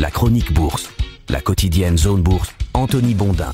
La chronique bourse, la quotidienne Zone Bourse, Anthony Bondin.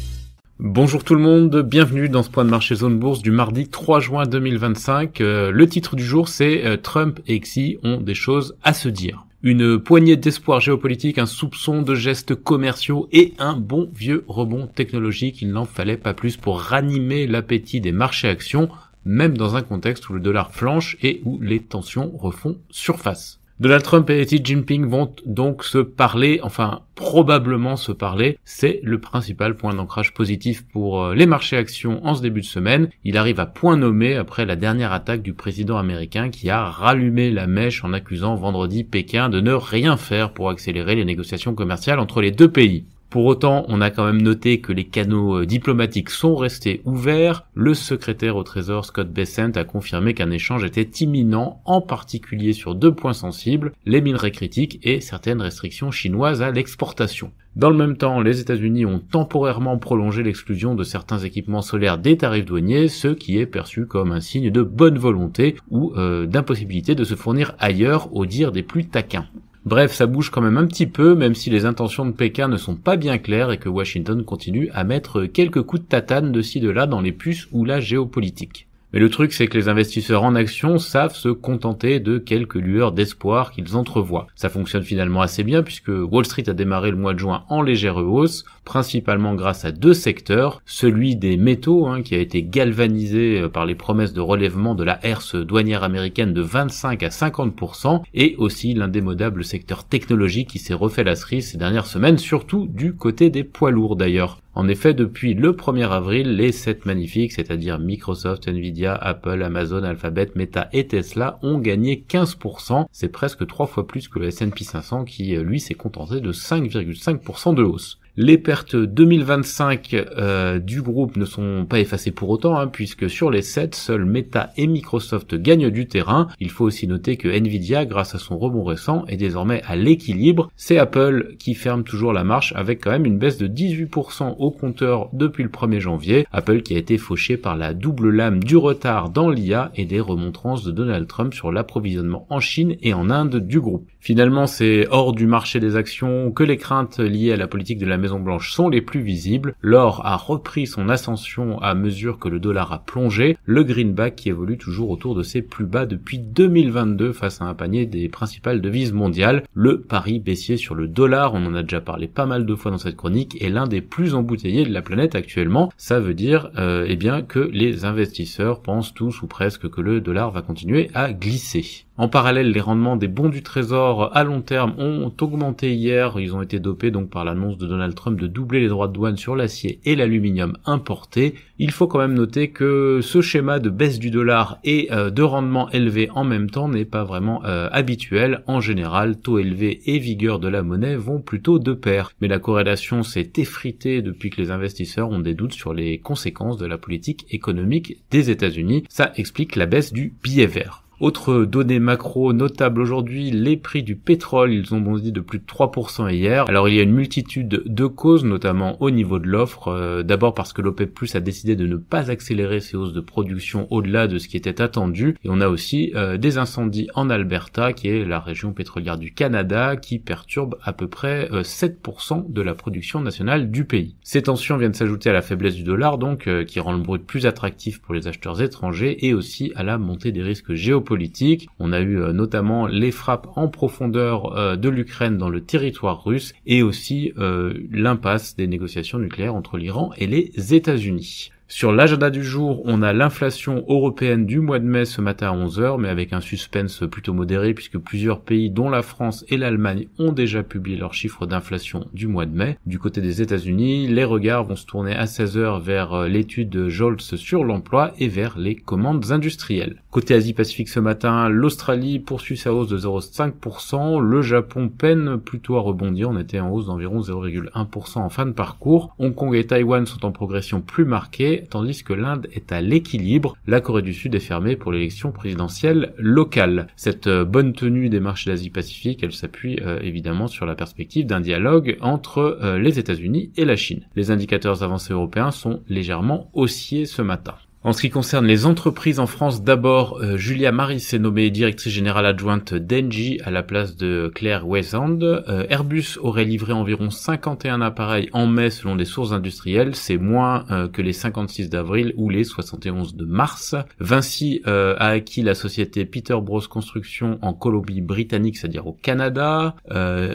Bonjour tout le monde, bienvenue dans ce point de marché Zone Bourse du mardi 3 juin 2025. Le titre du jour c'est Trump et Xi ont des choses à se dire. Une poignée d'espoir géopolitique, un soupçon de gestes commerciaux et un bon vieux rebond technologique. Il n'en fallait pas plus pour ranimer l'appétit des marchés actions, même dans un contexte où le dollar flanche et où les tensions refont surface. Donald Trump et Xi Jinping vont donc se parler, enfin probablement se parler, c'est le principal point d'ancrage positif pour les marchés actions en ce début de semaine. Il arrive à point nommé après la dernière attaque du président américain qui a rallumé la mèche en accusant vendredi Pékin de ne rien faire pour accélérer les négociations commerciales entre les deux pays. Pour autant, on a quand même noté que les canaux diplomatiques sont restés ouverts. Le secrétaire au Trésor Scott Bessent a confirmé qu'un échange était imminent, en particulier sur deux points sensibles, les minerais critiques et certaines restrictions chinoises à l'exportation. Dans le même temps, les États-Unis ont temporairement prolongé l'exclusion de certains équipements solaires des tarifs douaniers, ce qui est perçu comme un signe de bonne volonté ou d'impossibilité de se fournir ailleurs, au dire des plus taquins. Bref, ça bouge quand même un petit peu, même si les intentions de Pékin ne sont pas bien claires et que Washington continue à mettre quelques coups de tatane de ci de là dans les puces ou la géopolitique. Mais le truc, c'est que les investisseurs en actions savent se contenter de quelques lueurs d'espoir qu'ils entrevoient. Ça fonctionne finalement assez bien puisque Wall Street a démarré le mois de juin en légère hausse, principalement grâce à deux secteurs, celui des métaux, qui a été galvanisé par les promesses de relèvement de la herse douanière américaine de 25 à 50%, et aussi l'indémodable secteur technologique qui s'est refait la cerise ces dernières semaines, surtout du côté des poids lourds d'ailleurs. En effet, depuis le 1er avril, les 7 magnifiques, c'est-à-dire Microsoft, Nvidia, Apple, Amazon, Alphabet, Meta et Tesla, ont gagné 15%. C'est presque 3 fois plus que le S&P 500 qui, lui, s'est contenté de 5,5% de hausse. Les pertes 2025 du groupe ne sont pas effacées pour autant, puisque sur les 7, seuls Meta et Microsoft gagnent du terrain. Il faut aussi noter que Nvidia, grâce à son rebond récent, est désormais à l'équilibre. C'est Apple qui ferme toujours la marche avec quand même une baisse de 18% au compteur depuis le 1er janvier. Apple qui a été fauché par la double lame du retard dans l'IA et des remontrances de Donald Trump sur l'approvisionnement en Chine et en Inde du groupe. Finalement, c'est hors du marché des actions que les craintes liées à la politique de la Maison-Blanche sont les plus visibles. L'or a repris son ascension à mesure que le dollar a plongé. Le greenback qui évolue toujours autour de ses plus bas depuis 2022 face à un panier des principales devises mondiales. Le pari baissier sur le dollar, on en a déjà parlé pas mal de fois dans cette chronique, est l'un des plus embouteillés de la planète actuellement. Ça veut dire que les investisseurs pensent tous ou presque que le dollar va continuer à glisser. En parallèle, les rendements des bons du trésor à long terme ont augmenté hier. Ils ont été dopés donc par l'annonce de Donald Trump de doubler les droits de douane sur l'acier et l'aluminium importés. Il faut quand même noter que ce schéma de baisse du dollar et de rendement élevé en même temps n'est pas vraiment habituel. En général, taux élevés et vigueur de la monnaie vont plutôt de pair. Mais la corrélation s'est effritée depuis que les investisseurs ont des doutes sur les conséquences de la politique économique des États-Unis. Ça explique la baisse du billet vert. Autre donnée macro notable aujourd'hui, les prix du pétrole, ils ont bondi de plus de 3% hier. Alors il y a une multitude de causes, notamment au niveau de l'offre. D'abord parce que l'OPEP+ a décidé de ne pas accélérer ses hausses de production au-delà de ce qui était attendu. Et on a aussi des incendies en Alberta, qui est la région pétrolière du Canada, qui perturbe à peu près 7% de la production nationale du pays. Ces tensions viennent s'ajouter à la faiblesse du dollar, donc qui rend le brut plus attractif pour les acheteurs étrangers, et aussi à la montée des risques géopolitique. On a eu notamment les frappes en profondeur de l'Ukraine dans le territoire russe et aussi l'impasse des négociations nucléaires entre l'Iran et les États-Unis. Sur l'agenda du jour, on a l'inflation européenne du mois de mai ce matin à 11h, mais avec un suspense plutôt modéré puisque plusieurs pays, dont la France et l'Allemagne, ont déjà publié leurs chiffres d'inflation du mois de mai. Du côté des États-Unis, les regards vont se tourner à 16h vers l'étude de Jolts sur l'emploi et vers les commandes industrielles. Côté Asie-Pacifique ce matin, l'Australie poursuit sa hausse de 0,5%, le Japon peine plutôt à rebondir, on était en hausse d'environ 0,1% en fin de parcours. Hong Kong et Taïwan sont en progression plus marquée, tandis que l'Inde est à l'équilibre. La Corée du Sud est fermée pour l'élection présidentielle locale. Cette bonne tenue des marchés d'Asie-Pacifique, elle s'appuie évidemment sur la perspective d'un dialogue entre les États-Unis et la Chine. Les indicateurs avancés européens sont légèrement haussiers ce matin. En ce qui concerne les entreprises en France, d'abord, Julia Maris est nommée directrice générale adjointe d'Engie à la place de Claire Wesand. Airbus aurait livré environ 51 appareils en mai selon des sources industrielles. C'est moins que les 56 d'avril ou les 71 de mars. Vinci a acquis la société Peter Bros Construction en Colombie-Britannique, c'est-à-dire au Canada.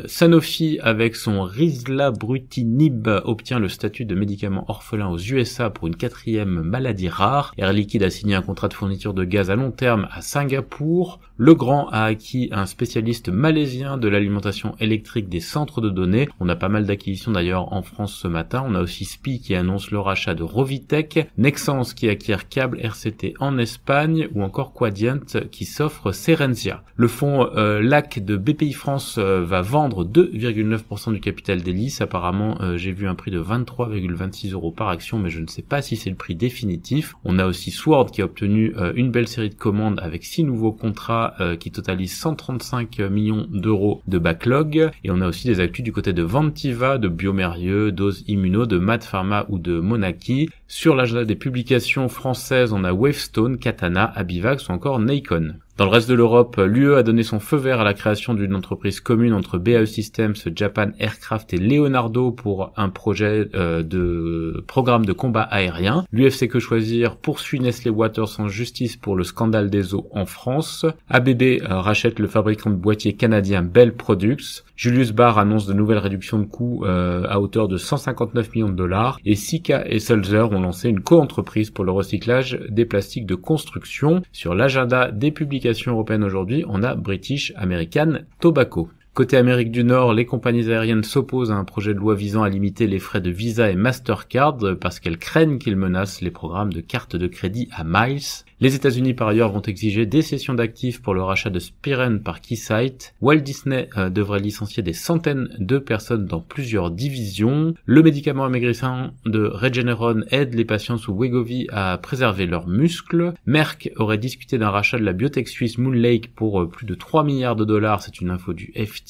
Sanofi, avec son Risla-Brutinib, obtient le statut de médicament orphelin aux USA pour une 4e maladie rare. Air Liquide a signé un contrat de fourniture de gaz à long terme à Singapour. Legrand a acquis un spécialiste malaisien de l'alimentation électrique des centres de données. On a pas mal d'acquisitions d'ailleurs en France ce matin. On a aussi SPI qui annonce le rachat de Rovitech, Nexans qui acquiert Câble RCT en Espagne, ou encore Quadient qui s'offre Cerenzia. Le fonds LAC de BPI France va vendre 2,9% du capital d'Elis. Apparemment, j'ai vu un prix de 23,26 € par action, mais je ne sais pas si c'est le prix définitif. On a aussi Sword qui a obtenu une belle série de commandes avec 6 nouveaux contrats qui totalisent 135 millions d'euros de backlog. Et on a aussi des actus du côté de Ventiva, de Biomérieux, Dose Immuno, de Mad Pharma ou de Monaki. Sur l'agenda des publications françaises, on a Wavestone, Katana, Abivax ou encore Nikon. Dans le reste de l'Europe, l'UE a donné son feu vert à la création d'une entreprise commune entre BAE Systems, Japan Aircraft et Leonardo pour un projet de programme de combat aérien. L'UFC Que Choisir poursuit Nestlé Waters en justice pour le scandale des eaux en France. ABB rachète le fabricant de boîtiers canadien Bell Products. Julius Baer annonce de nouvelles réductions de coûts à hauteur de 159 millions de dollars. Et Sika et Sulzer ont lancé une co-entreprise pour le recyclage des plastiques de construction. Sur l'agenda des publications européennes aujourd'hui, on a British American Tobacco. Côté Amérique du Nord, les compagnies aériennes s'opposent à un projet de loi visant à limiter les frais de Visa et Mastercard parce qu'elles craignent qu'il menace les programmes de cartes de crédit à miles. Les États-Unis par ailleurs vont exiger des cessions d'actifs pour le rachat de Spiren par Keysight. Walt Disney devrait licencier des centaines de personnes dans plusieurs divisions. Le médicament amaigrissant de Regeneron aide les patients sous Wegovy à préserver leurs muscles. Merck aurait discuté d'un rachat de la biotech suisse Moonlake pour plus de 3 milliards de dollars, c'est une info du FT.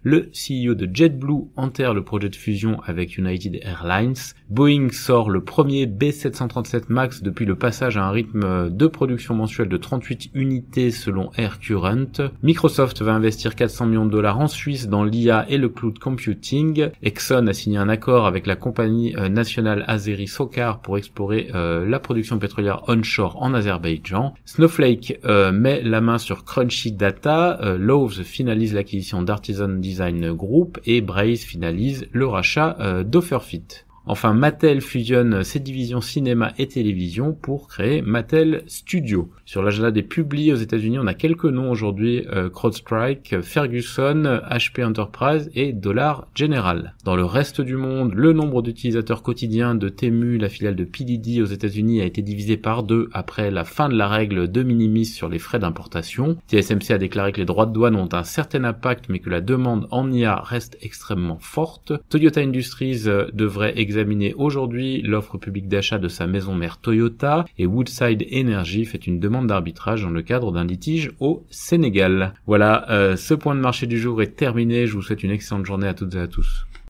Le CEO de JetBlue enterre le projet de fusion avec United Airlines. Boeing sort le premier B737 MAX depuis le passage à un rythme de production mensuelle de 38 unités selon Air Current. Microsoft va investir 400 millions de dollars en Suisse dans l'IA et le cloud computing. Exxon a signé un accord avec la compagnie nationale Azeri Sokar pour explorer la production pétrolière onshore en Azerbaïdjan. Snowflake met la main sur Crunchy Data. Lowe's finalise l'acquisition d'Artisan Design Group et Braze finalise le rachat d'Offerfit. Enfin, Mattel fusionne ses divisions cinéma et télévision pour créer Mattel Studio. Sur l'agenda des publis aux États-Unis, on a quelques noms aujourd'hui, CrowdStrike, Ferguson, HP Enterprise et Dollar General. Dans le reste du monde, le nombre d'utilisateurs quotidiens de Temu, la filiale de PDD aux États-Unis, a été divisé par 2 après la fin de la règle de minimis sur les frais d'importation. TSMC a déclaré que les droits de douane ont un certain impact, mais que la demande en IA reste extrêmement forte. Toyota Industries devrait examiner aujourd'hui l'offre publique d'achat de sa maison mère Toyota et Woodside Energy fait une demande d'arbitrage dans le cadre d'un litige au Sénégal. Voilà, ce point de marché du jour est terminé. Je vous souhaite une excellente journée à toutes et à tous.